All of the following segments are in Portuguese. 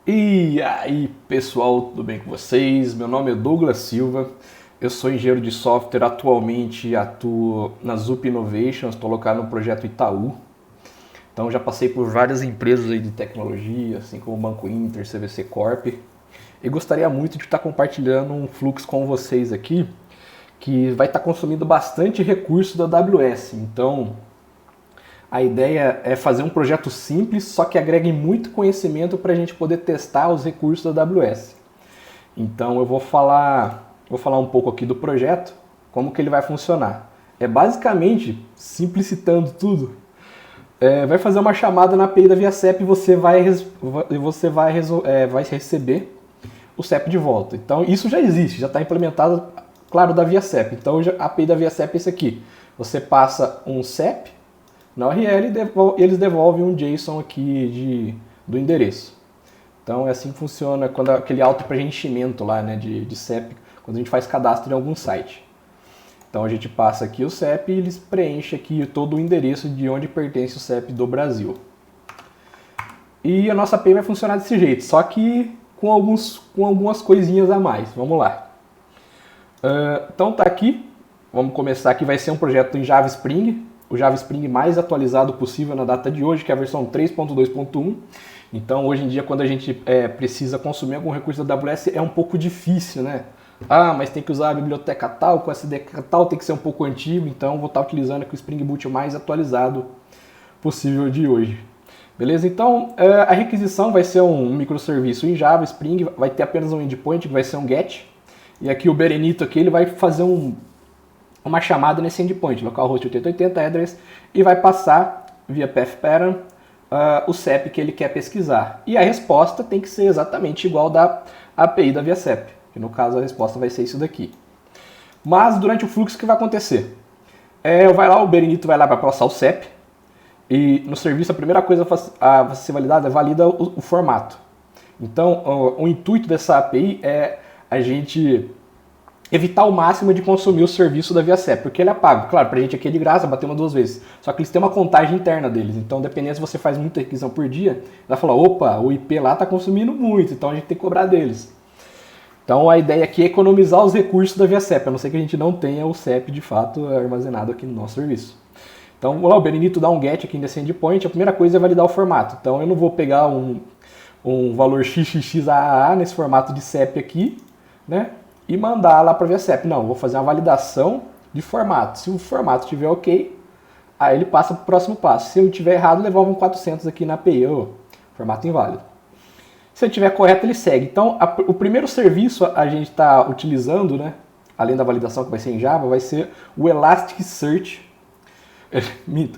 E aí, pessoal, tudo bem com vocês? Meu nome é Douglas Silva, eu sou engenheiro de software, atualmente atuo na Zup Innovations, estou alocado no projeto Itaú. Então já passei por várias empresas aí de tecnologia, assim como o Banco Inter, CVC Corp. E gostaria muito de estar compartilhando um fluxo com vocês aqui, que vai estar consumindo bastante recurso da AWS. Então, a ideia é fazer um projeto simples, só que agregue muito conhecimento para a gente poder testar os recursos da AWS. Então eu vou falar um pouco aqui do projeto, como que ele vai funcionar. É basicamente, simplicitando tudo, vai fazer uma chamada na API da ViaCep e vai receber o CEP de volta. Então isso já existe, já está implementado, claro, da ViaCep. Então a API da ViaCep é esse aqui. Você passa um CEP na URL e eles devolvem um JSON aqui do endereço. Então é assim que funciona quando aquele auto-preenchimento lá, né, de CEP, quando a gente faz cadastro em algum site. Então a gente passa aqui o CEP e eles preenchem aqui todo o endereço de onde pertence o CEP do Brasil. E a nossa API vai funcionar desse jeito, só que com algumas coisinhas a mais. Vamos lá. Então tá aqui, vamos começar aqui, vai ser um projeto em Java Spring, o Java Spring mais atualizado possível na data de hoje, que é a versão 3.2.1. Então hoje em dia quando a gente precisa consumir algum recurso da AWS é um pouco difícil, né? Ah, mas tem que usar a biblioteca tal, com SDK tal, tem que ser um pouco antigo, então vou estar utilizando aqui o Spring Boot mais atualizado possível de hoje. Beleza? Então a requisição vai ser um microserviço em Java Spring, vai ter apenas um endpoint, que vai ser um GET, e aqui o Berenito aqui, ele vai fazer uma chamada nesse endpoint, localhost 8080 address, e vai passar via path pattern o CEP que ele quer pesquisar. E a resposta tem que ser exatamente igual da API da ViaCep, que no caso a resposta vai ser isso daqui. Mas durante o fluxo o que vai acontecer? O Berenito vai lá para passar o CEP, e no serviço a primeira coisa a ser validada é valida o formato. Então o intuito dessa API é a gente evitar ao máximo de consumir o serviço da ViaCep, porque ele é pago. Claro, pra gente aqui é de graça, bater uma duas vezes. Só que eles têm uma contagem interna deles. Então, dependendo se você faz muita requisição por dia, vai falar, opa, o IP lá tá consumindo muito, então a gente tem que cobrar deles. Então, a ideia aqui é economizar os recursos da ViaCep, a não ser que a gente não tenha o CEP de fato armazenado aqui no nosso serviço. Então, vamos lá, o Berenito dá um GET aqui nesse endpoint, a primeira coisa é validar o formato. Então, eu não vou pegar um valor XXXAA nesse formato de CEP aqui, né? E mandar lá para a ViaCep. Não, vou fazer uma validação de formato. Se o formato estiver ok, aí ele passa para o próximo passo. Se eu estiver errado, devolve um 400 aqui na API, formato inválido. Se ele estiver correto, ele segue. Então, o primeiro serviço a gente está utilizando, né, além da validação que vai ser em Java, vai ser o Elasticsearch.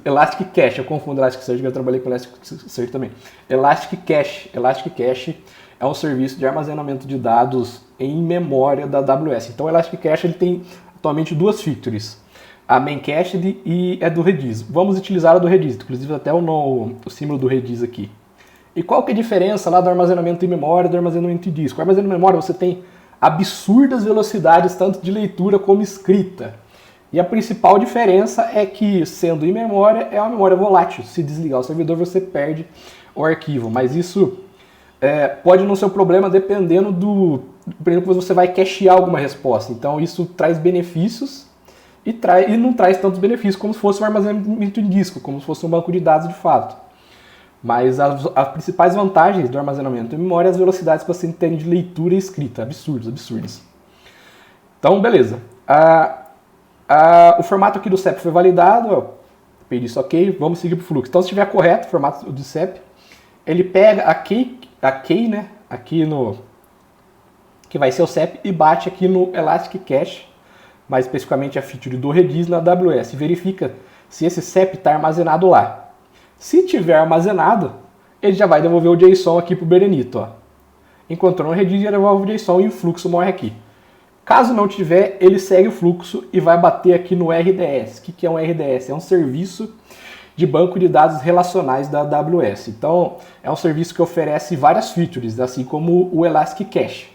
Elastic Cache, eu confundo Elasticsearch, eu trabalhei com Elasticsearch também. Elastic Cache é um serviço de armazenamento de dados em memória da AWS. Então o Elastic Cache ele tem atualmente duas features. A main cache e é do Redis. Vamos utilizar a do Redis, inclusive até o símbolo do Redis aqui. E qual que é a diferença lá do armazenamento em memória e do armazenamento em disco? O armazenamento em memória você tem absurdas velocidades tanto de leitura como escrita. E a principal diferença é que, sendo em memória, é uma memória volátil. Se desligar o servidor, você perde o arquivo. Mas isso pode não ser um problema dependendo que você vai cachear alguma resposta. Então isso traz benefícios e não traz tantos benefícios como se fosse um armazenamento em disco, como se fosse um banco de dados de fato. Mas as principais vantagens do armazenamento em memória é as velocidades que você tem de leitura e escrita. Absurdas. Então, beleza. O formato aqui do CEP foi validado, pedi isso ok, vamos seguir para o fluxo. Então, se estiver correto o formato do CEP, ele pega a key, né, aqui que vai ser o CEP, e bate aqui no Elastic Cache, mais especificamente a feature do Redis na AWS, e verifica se esse CEP está armazenado lá. Se tiver armazenado, ele já vai devolver o JSON aqui para o Berenito. Encontrou no Redis, já devolve o JSON e o fluxo morre aqui. Caso não tiver, ele segue o fluxo e vai bater aqui no RDS. O que é um RDS? É um serviço de banco de dados relacionais da AWS. Então, é um serviço que oferece várias features, assim como o Elastic Cache.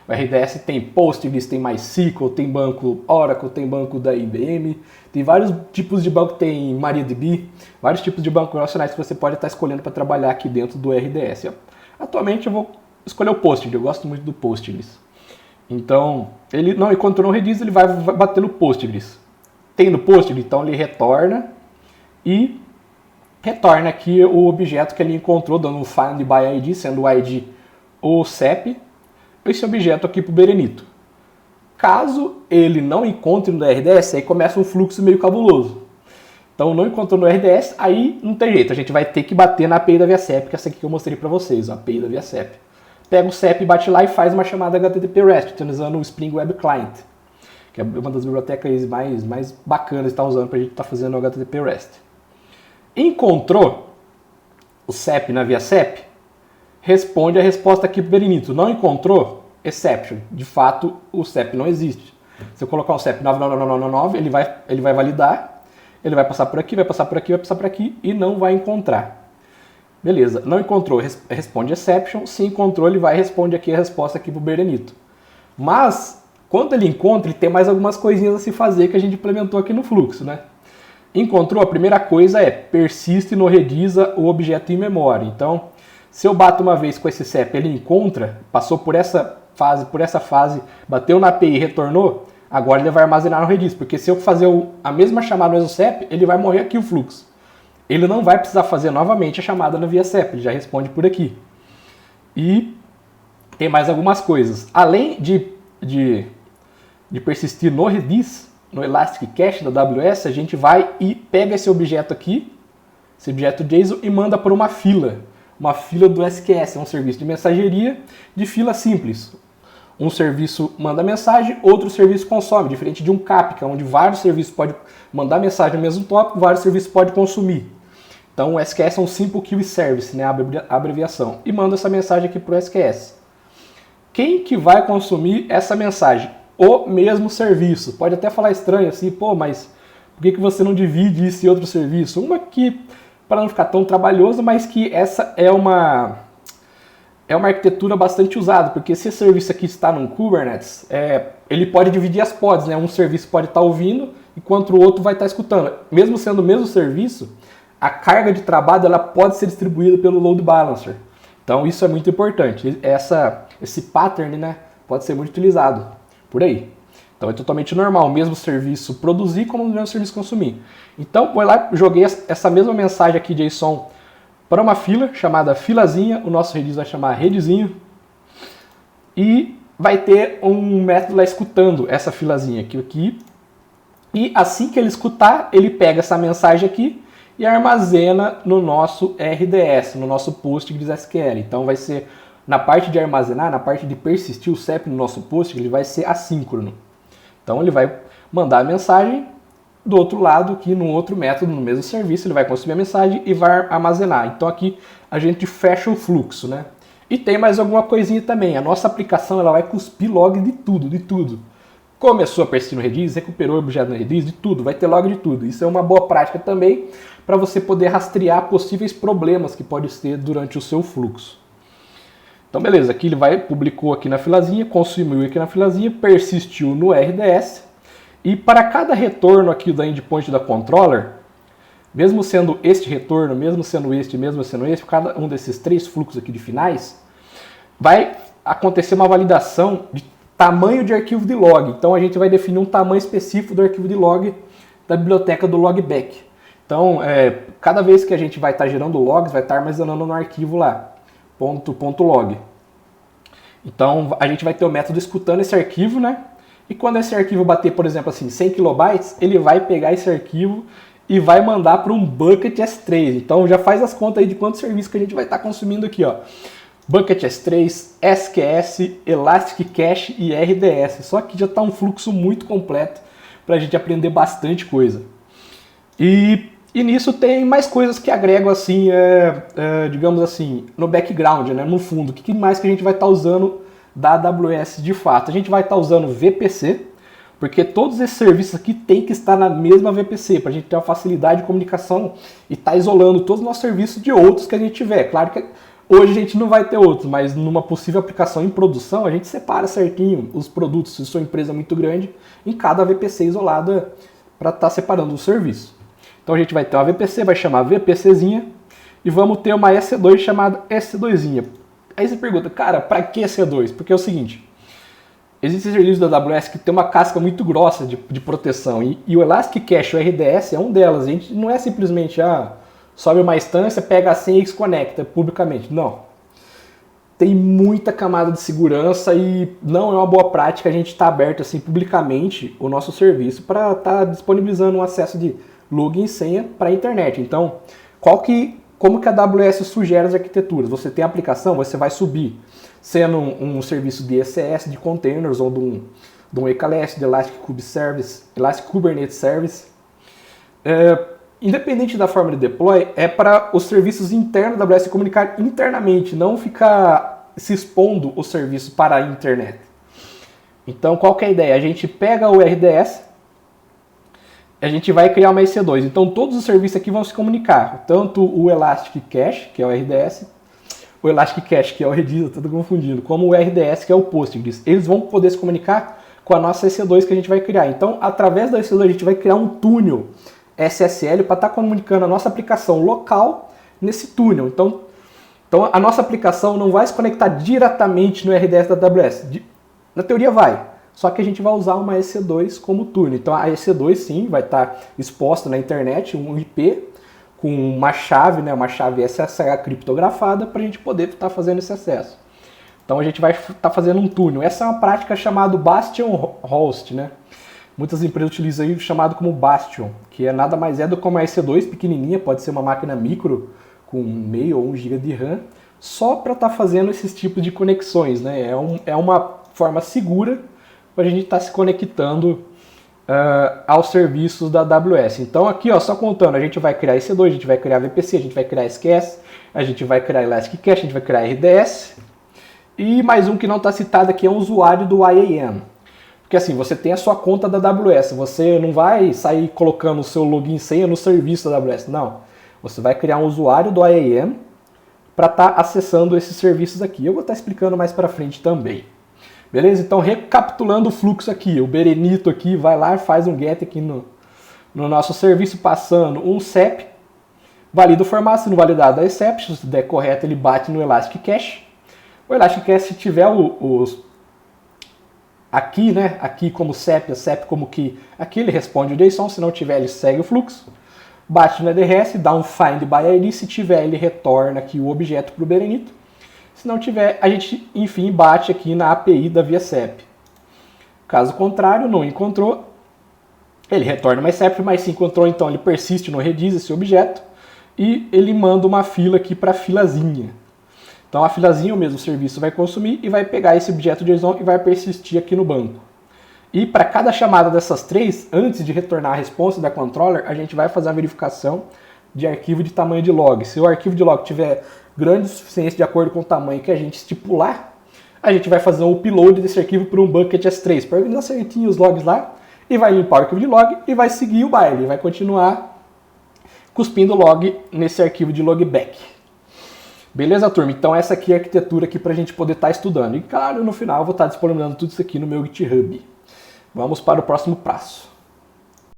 O RDS tem Postgres, tem MySQL, tem banco Oracle, tem banco da IBM, tem vários tipos de banco, tem MariaDB, vários tipos de bancos relacionais que você pode estar escolhendo para trabalhar aqui dentro do RDS. Atualmente eu vou escolher o Postgres, eu gosto muito do Postgres. Então, ele não encontrou no Redis, ele vai bater no Postgres. Tem no Postgres, então ele retorna e retorna aqui o objeto que ele encontrou, dando um find by ID, sendo o ID o CEP, esse objeto aqui para o Berenito. Caso ele não encontre no RDS, aí começa um fluxo meio cabuloso. Então não encontrou no RDS, aí não tem jeito, a gente vai ter que bater na API da ViaCep, que é essa aqui que eu mostrei para vocês, a API da ViaCep. Pega o CEP, bate lá e faz uma chamada HTTP REST, utilizando o Spring Web Client, que é uma das bibliotecas mais bacanas que está usando para a gente estar fazendo o HTTP REST. Encontrou o CEP na ViaCep, responde a resposta aqui para o Berenito. Não encontrou? Exception. De fato, o CEP não existe. Se eu colocar um CEP 99999, ele vai validar, ele vai passar por aqui, vai passar por aqui, vai passar por aqui e não vai encontrar. Beleza, não encontrou, responde exception. Se encontrou, ele vai responder aqui a resposta aqui para o Berenito. Mas, quando ele encontra, ele tem mais algumas coisinhas a se fazer que a gente implementou aqui no fluxo, né? Encontrou, a primeira coisa é persiste no Redisa o objeto em memória. Então, se eu bato uma vez com esse CEP, ele encontra, passou por essa fase, bateu na API e retornou, agora ele vai armazenar no Redis, porque se eu fazer a mesma chamada no mesmo CEP, ele vai morrer aqui o fluxo. Ele não vai precisar fazer novamente a chamada na ViaCep, ele já responde por aqui. E tem mais algumas coisas. Além de persistir no Redis, no Elastic Cache da AWS, a gente vai e pega esse objeto aqui, esse objeto JSON, e manda para uma fila do SQS, é um serviço de mensageria de fila simples. Um serviço manda mensagem, outro serviço consome, diferente de um Kafka, onde vários serviços podem mandar mensagem no mesmo tópico, vários serviços podem consumir. Então o SQS é um Simple Queue Service, né, a abreviação, e manda essa mensagem aqui para o SQS. Quem que vai consumir essa mensagem? O mesmo serviço. Pode até falar estranho assim, pô, mas por que você não divide isso em outro serviço? Uma que, para não ficar tão trabalhoso, mas que essa é uma arquitetura bastante usada, porque se esse serviço aqui está no Kubernetes, ele pode dividir as pods, né? Um serviço pode estar ouvindo, enquanto o outro vai estar escutando. Mesmo sendo o mesmo serviço, a carga de trabalho ela pode ser distribuída pelo load balancer. Então isso é muito importante. Esse pattern, né, pode ser muito utilizado por aí. Então é totalmente normal o mesmo serviço produzir como o mesmo serviço consumir. Então, vou lá, joguei essa mesma mensagem aqui JSON para uma fila chamada filazinha, o nosso Redis vai chamar Redizinho, e vai ter um método lá escutando essa filazinha aqui. E assim que ele escutar, ele pega essa mensagem aqui e armazena no nosso RDS, no nosso PostgreSQL. Então vai ser, na parte de armazenar, na parte de persistir o CEP no nosso Postgres, ele vai ser assíncrono. Então ele vai mandar a mensagem, do outro lado, aqui no outro método, no mesmo serviço, ele vai consumir a mensagem e vai armazenar. Então aqui a gente fecha o fluxo, né? E tem mais alguma coisinha também. A nossa aplicação ela vai cuspir log de tudo. Começou a persistir no Redis, recuperou o objeto no Redis, de tudo, vai ter log de tudo. Isso é uma boa prática também para você poder rastrear possíveis problemas que pode ter durante o seu fluxo. Então beleza, aqui ele publicou aqui na filazinha, consumiu aqui na filazinha, persistiu no RDS. E para cada retorno aqui da endpoint da controller, mesmo sendo este retorno, mesmo sendo este, cada um desses três fluxos aqui de finais, vai acontecer uma validação de tamanho de arquivo de log. Então a gente vai definir um tamanho específico do arquivo de log da biblioteca do logback. Então, cada vez que a gente vai estar gerando logs, vai estar armazenando no arquivo lá, .log. Então a gente vai ter o método escutando esse arquivo, né? E quando esse arquivo bater, por exemplo, assim, 100 kilobytes, ele vai pegar esse arquivo e vai mandar para um bucket S3. Então já faz as contas aí de quantos serviços que a gente vai estar consumindo aqui, ó. Bucket S3, SQS, Elastic Cache e RDS. Só que já está um fluxo muito completo para a gente aprender bastante coisa. E nisso tem mais coisas que agregam assim, digamos assim, no background, né, no fundo. O que mais que a gente vai estar usando da AWS de fato? A gente vai estar usando VPC, porque todos esses serviços aqui tem que estar na mesma VPC, para a gente ter uma facilidade de comunicação e estar isolando todos os nossos serviços de outros que a gente tiver. Claro que hoje a gente não vai ter outros, mas numa possível aplicação em produção, a gente separa certinho os produtos, se sua empresa é muito grande, em cada VPC isolada para estar separando o serviço. Então a gente vai ter uma VPC, vai chamar VPCzinha, e vamos ter uma EC2 chamada EC2zinha. Aí você pergunta, cara, para que EC2? Porque é o seguinte, existem serviços da AWS que tem uma casca muito grossa de proteção e o Elastic Cache, o RDS, é um delas. A gente não é simplesmente, sobe uma instância, pega a senha e se conecta publicamente. Não. Tem muita camada de segurança e não é uma boa prática a gente estar aberto assim publicamente o nosso serviço para estar disponibilizando um acesso de login e senha para a internet. Então, como que a AWS sugere as arquiteturas? Você tem a aplicação, você vai subir, sendo um serviço de ECS, de containers, ou de um EKS, de Elastic Kubernetes Service. Independente da forma de deploy, é para os serviços internos da AWS se comunicar internamente, não ficar se expondo o serviço para a internet. Então, qual que é a ideia? A gente pega o RDS, a gente vai criar uma EC2. Então, todos os serviços aqui vão se comunicar. Tanto o Elastic Cache, que é o RDS, o Elastic Cache, que é o Redis, eu estou confundindo, como o RDS, que é o Postgres. Eles vão poder se comunicar com a nossa EC2 que a gente vai criar. Então, através da EC2, a gente vai criar um túnel SSL para estar comunicando a nossa aplicação local nesse túnel. Então, a nossa aplicação não vai se conectar diretamente no RDS da AWS. Na teoria vai, só que a gente vai usar uma EC2 como túnel. Então a EC2 sim vai estar exposta na internet, um IP com uma chave, né, uma chave SSH criptografada para a gente poder estar fazendo esse acesso. Então a gente vai estar fazendo um túnel. Essa é uma prática chamada Bastion Host, né? Muitas empresas utilizam aí o chamado como Bastion, que nada mais é do que uma EC2 pequenininha, pode ser uma máquina micro com meio ou 1 GB de RAM, só para estar fazendo esses tipos de conexões, né? É uma forma segura para a gente estar se conectando aos serviços da AWS. Então aqui, só contando, a gente vai criar EC2, a gente vai criar VPC, a gente vai criar SQS, a gente vai criar Elastic Cache, a gente vai criar RDS, e mais um que não está citado aqui é um usuário do IAM. Porque assim, você tem a sua conta da AWS, você não vai sair colocando o seu login e senha no serviço da AWS, não. Você vai criar um usuário do IAM para estar acessando esses serviços aqui. Eu vou estar explicando mais para frente também. Beleza? Então, recapitulando o fluxo aqui, o Berenito aqui vai lá e faz um get aqui no nosso serviço, passando um CEP, valida o formato, se não validar, dá exception, se der correto, ele bate no Elastic Cache. O Elastic Cache, se tiver aqui, né, aqui como CEP, a CEP como key, aqui ele responde o JSON, se não tiver, ele segue o fluxo, bate no EDRS, dá um find by ID, se tiver, ele retorna aqui o objeto para o Berenito. Se não tiver, a gente, enfim, bate aqui na API da ViaCep. Caso contrário, não encontrou, ele retorna mais CEP, mas se encontrou, então ele persiste no Redis, esse objeto, e ele manda uma fila aqui para a filazinha. Então a filazinha, o mesmo serviço, vai consumir e vai pegar esse objeto JSON e vai persistir aqui no banco. E para cada chamada dessas três, antes de retornar a resposta da controller, a gente vai fazer a verificação de arquivo de tamanho de log. Se o arquivo de log tiver grande o suficiente de acordo com o tamanho que a gente estipular, a gente vai fazer um upload desse arquivo para um bucket S3, para organizar certinho os logs lá, e vai limpar o arquivo de log e vai seguir o baile, vai continuar cuspindo log nesse arquivo de logback. Beleza, turma? Então essa aqui é a arquitetura aqui para a gente poder estar estudando. E claro, no final eu vou estar disponibilizando tudo isso aqui no meu GitHub. Vamos para o próximo passo.